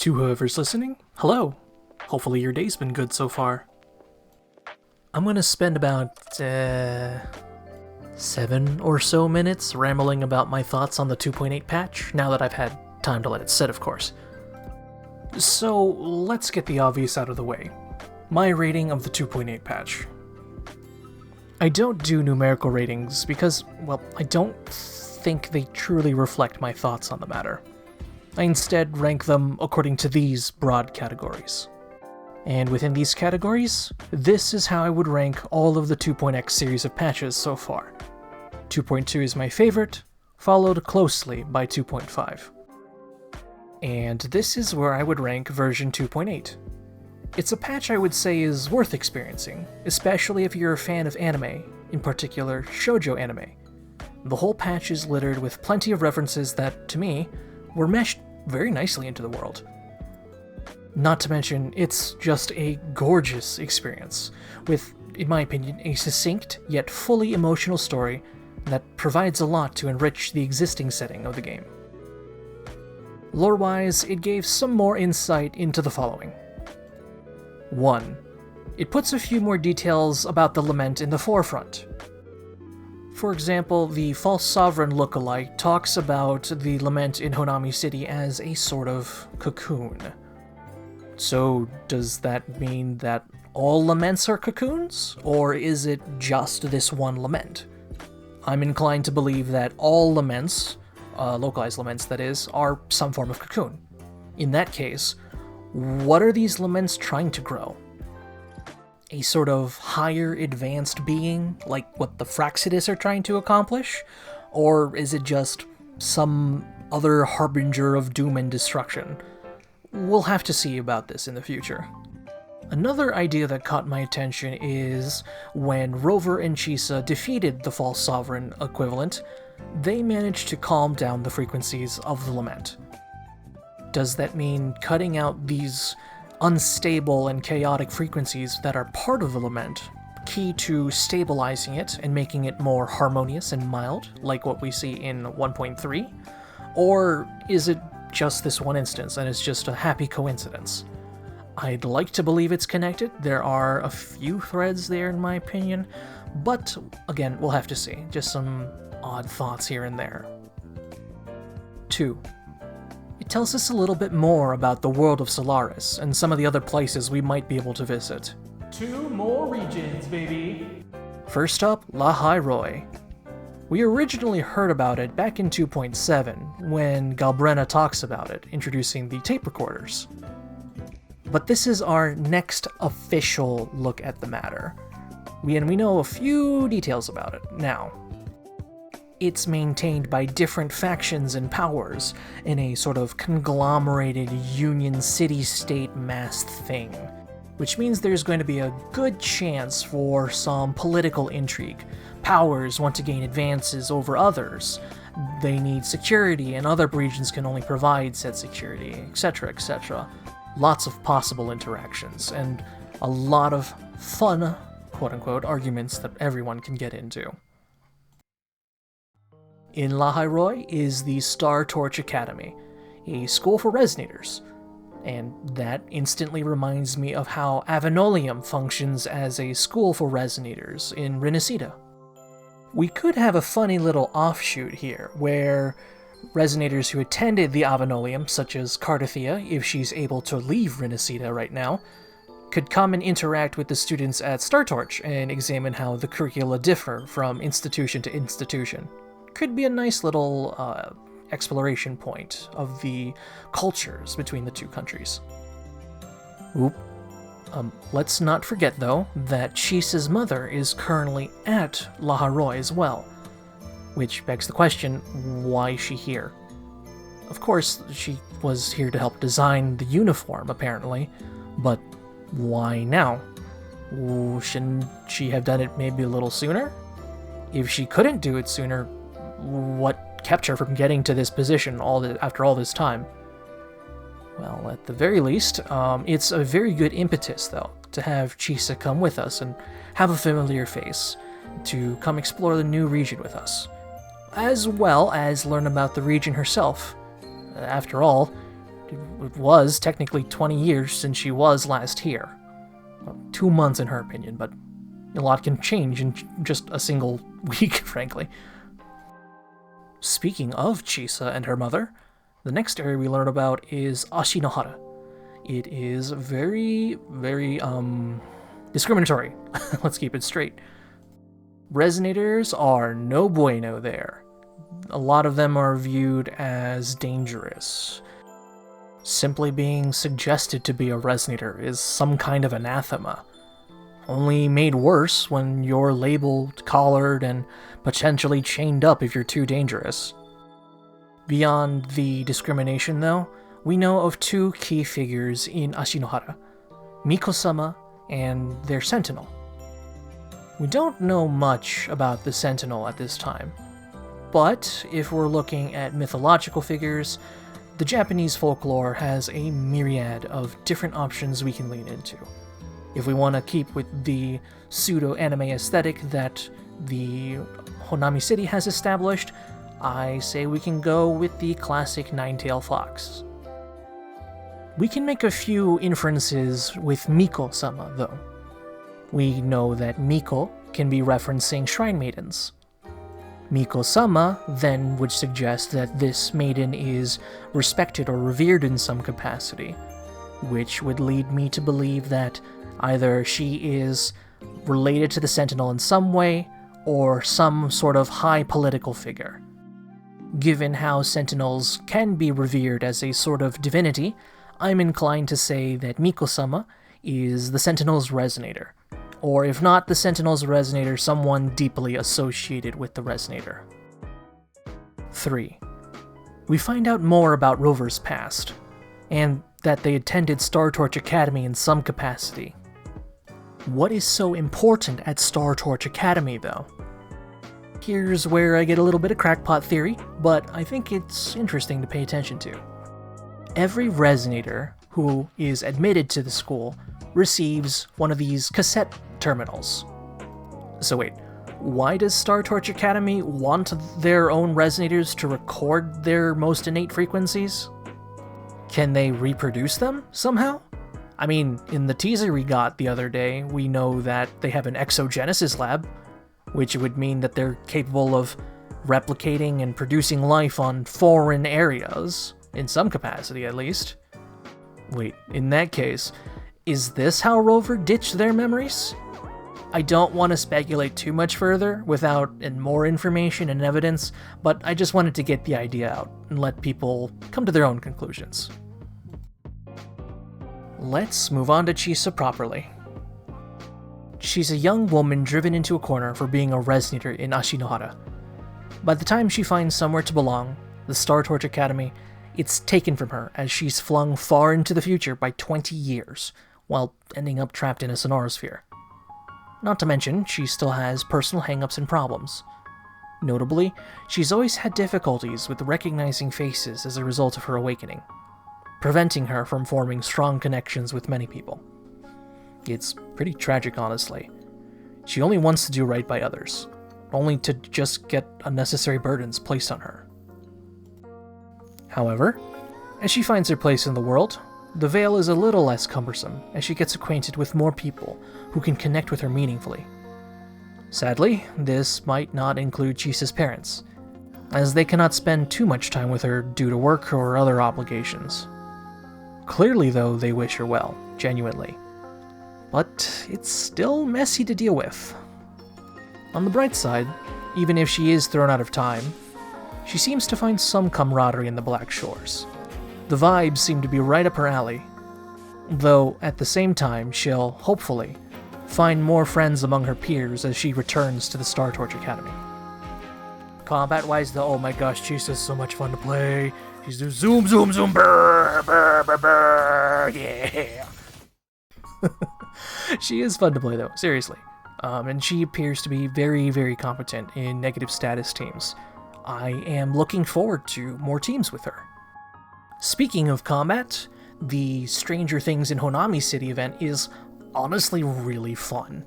To whoever's listening, hello. Hopefully your day's been good so far. I'm gonna spend about 7 or so minutes rambling about my thoughts on the 2.8 patch, now that I've had time to let it sit, of course. So let's get the obvious out of the way. My rating of the 2.8 patch. I don't do numerical ratings because, well, I don't think they truly reflect my thoughts on the matter. I instead rank them according to these broad categories. And within these categories, this is how I would rank all of the 2.x series of patches so far. 2.2 is my favorite, followed closely by 2.5. And this is where I would rank version 2.8. It's a patch I would say is worth experiencing, especially if you're a fan of anime, in particular shoujo anime. The whole patch is littered with plenty of references that, to me, were meshed very nicely into the world. Not to mention, it's just a gorgeous experience, with, in my opinion, a succinct yet fully emotional story that provides a lot to enrich the existing setting of the game. Lore-wise, it gave some more insight into the following. 1. It puts a few more details about the lament in the forefront. For example, the False Sovereign lookalike talks about the lament in Honami City as a sort of cocoon. So, does that mean that all laments are cocoons? Or is it just this one lament? I'm inclined to believe that all laments, localized laments that is, are some form of cocoon. In that case, what are these laments trying to grow? A sort of higher advanced being, like what the Fraxidus are trying to accomplish? Or is it just some other harbinger of doom and destruction? We'll have to see about this in the future. Another idea that caught my attention is when Rover and Chisa defeated the False Sovereign equivalent, they managed to calm down the frequencies of the lament. Does that mean cutting out these unstable and chaotic frequencies that are part of the lament, key to stabilizing it and making it more harmonious and mild, like what we see in 1.3? Or is it just this one instance and it's just a happy coincidence? I'd like to believe it's connected. There are a few threads there in my opinion, but again, we'll have to see. Just some odd thoughts here and there. 2. It tells us a little bit more about the world of Solaris and some of the other places we might be able to visit. 2 more regions, baby! First up, Lahairoi. We originally heard about it back in 2.7, when Galbrena talks about it, introducing the tape recorders. But this is our next official look at the matter. We know a few details about it now. It's maintained by different factions and powers in a sort of conglomerated union city-state massed thing, which means there's going to be a good chance for some political intrigue. Powers want to gain advances over others. They need security, and other regions can only provide said security, etc., etc. Lots of possible interactions, and a lot of fun, quote-unquote, arguments that everyone can get into. In Lahairoi is the Star Torch Academy, a school for Resonators, and that instantly reminds me of how Avenolium functions as a school for Resonators in Renacida. We could have a funny little offshoot here, where Resonators who attended the Avenolium, such as Cardathia, if she's able to leave Renacida right now, could come and interact with the students at Star Torch and examine how the curricula differ from institution to institution. Could be a nice little exploration point of the cultures between the two countries. Let's not forget, though, that Chisa's mother is currently at Lahairoi as well, which begs the question, why is she here? Of course, she was here to help design the uniform, apparently, but why now? Shouldn't she have done it maybe a little sooner? If she couldn't do it sooner, what kept her from getting to this position after all this time? Well, at the very least, it's a very good impetus, though, to have Chisa come with us and have a familiar face, to come explore the new region with us, as well as learn about the region herself. After all, it was technically 20 years since she was last here. Well, 2 months in her opinion, but a lot can change in just a single week, frankly. Speaking of Chisa and her mother, the next area we learn about is Ashinohara. It is very, very, discriminatory. Let's keep it straight. Resonators are no bueno there. A lot of them are viewed as dangerous. Simply being suggested to be a resonator is some kind of anathema. Only made worse when you're labeled, collared, and potentially chained up if you're too dangerous. Beyond the discrimination, though, we know of 2 key figures in Ashinohara, Miko-sama and their sentinel. We don't know much about the sentinel at this time, but if we're looking at mythological figures, the Japanese folklore has a myriad of different options we can lean into. If we want to keep with the pseudo-anime aesthetic that the Honami City has established, I say we can go with the classic nine-tailed fox. We can make a few inferences with Miko-sama, though. We know that Miko can be referencing shrine maidens. Miko-sama then would suggest that this maiden is respected or revered in some capacity, which would lead me to believe that either she is related to the Sentinel in some way, or some sort of high political figure. Given how Sentinels can be revered as a sort of divinity, I'm inclined to say that Miko-sama is the Sentinel's resonator, or if not the Sentinel's resonator, someone deeply associated with the resonator. 3. We find out more about Rover's past, and that they attended Star Torch Academy in some capacity. What is so important at Star Torch Academy, though? Here's where I get a little bit of crackpot theory, but I think it's interesting to pay attention to. Every resonator who is admitted to the school receives one of these cassette terminals. So wait, why does Star Torch Academy want their own resonators to record their most innate frequencies? Can they reproduce them somehow? I mean, in the teaser we got the other day, we know that they have an exogenesis lab, which would mean that they're capable of replicating and producing life on foreign areas, in some capacity at least. Wait, in that case, is this how Rover ditched their memories? I don't want to speculate too much further without more information and evidence, but I just wanted to get the idea out and let people come to their own conclusions. Let's move on to Chisa properly. She's a young woman driven into a corner for being a resonator in Ashinohara. By the time she finds somewhere to belong, the Star Torch Academy, it's taken from her as she's flung far into the future by 20 years, while ending up trapped in a sonorosphere. Not to mention, she still has personal hang-ups and problems. Notably, she's always had difficulties with recognizing faces as a result of her awakening, preventing her from forming strong connections with many people. It's pretty tragic, honestly. She only wants to do right by others, only to just get unnecessary burdens placed on her. However, as she finds her place in the world, the veil is a little less cumbersome as she gets acquainted with more people who can connect with her meaningfully. Sadly, this might not include Chisa's parents, as they cannot spend too much time with her due to work or other obligations. Clearly, though, they wish her well, genuinely. But it's still messy to deal with. On the bright side, even if she is thrown out of time, she seems to find some camaraderie in the Black Shores. The vibes seem to be right up her alley, though at the same time she'll, hopefully, find more friends among her peers as she returns to the Star Torch Academy. Combat-wise though, oh my gosh, Chisa's so much fun to play. She's do zoom, zoom, zoom, brr, brr, brr, brr, yeah. She is fun to play though, seriously. And she appears to be very, very competent in negative status teams. I am looking forward to more teams with her. Speaking of combat, the Stranger Things in Honami City event is honestly really fun.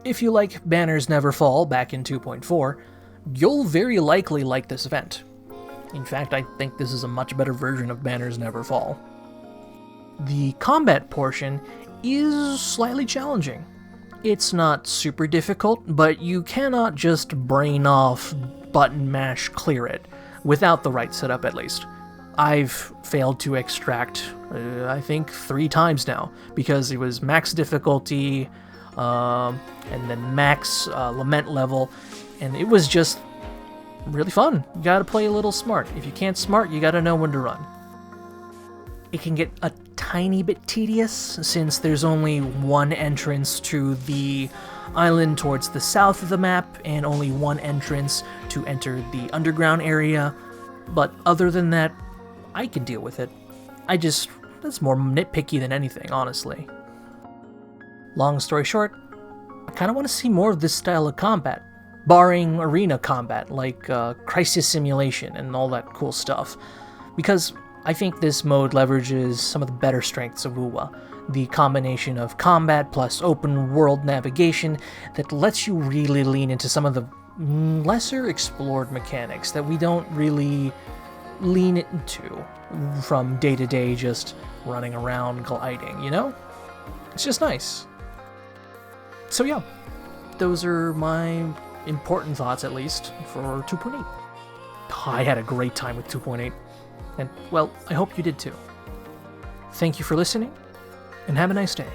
If you like Banners Never Fall back in 2.4, you'll very likely like this event. In fact, I think this is a much better version of Banners Never Fall. The combat portion is slightly challenging. It's not super difficult, but you cannot just brain off, button mash, clear it, without the right setup at least. I've failed to extract, I think, 3 times now, because it was max difficulty, and then max lament level, and it was just really fun. You gotta play a little smart. If you can't smart, you gotta know when to run. It can get a tiny bit tedious, since there's only one entrance to the island towards the south of the map, and only one entrance to enter the underground area, but other than that, I can deal with it. That's more nitpicky than anything, honestly. Long story short, I kinda want to see more of this style of combat, barring arena combat, like Crisis Simulation and all that cool stuff, because I think this mode leverages some of the better strengths of UWA, the combination of combat plus open world navigation that lets you really lean into some of the lesser explored mechanics that we don't really lean into from day to day, just running around gliding, you know? It's just nice. So yeah, those are my important thoughts, at least, for 2.8. I had a great time with 2.8. And, well, I hope you did too. Thank you for listening, and have a nice day.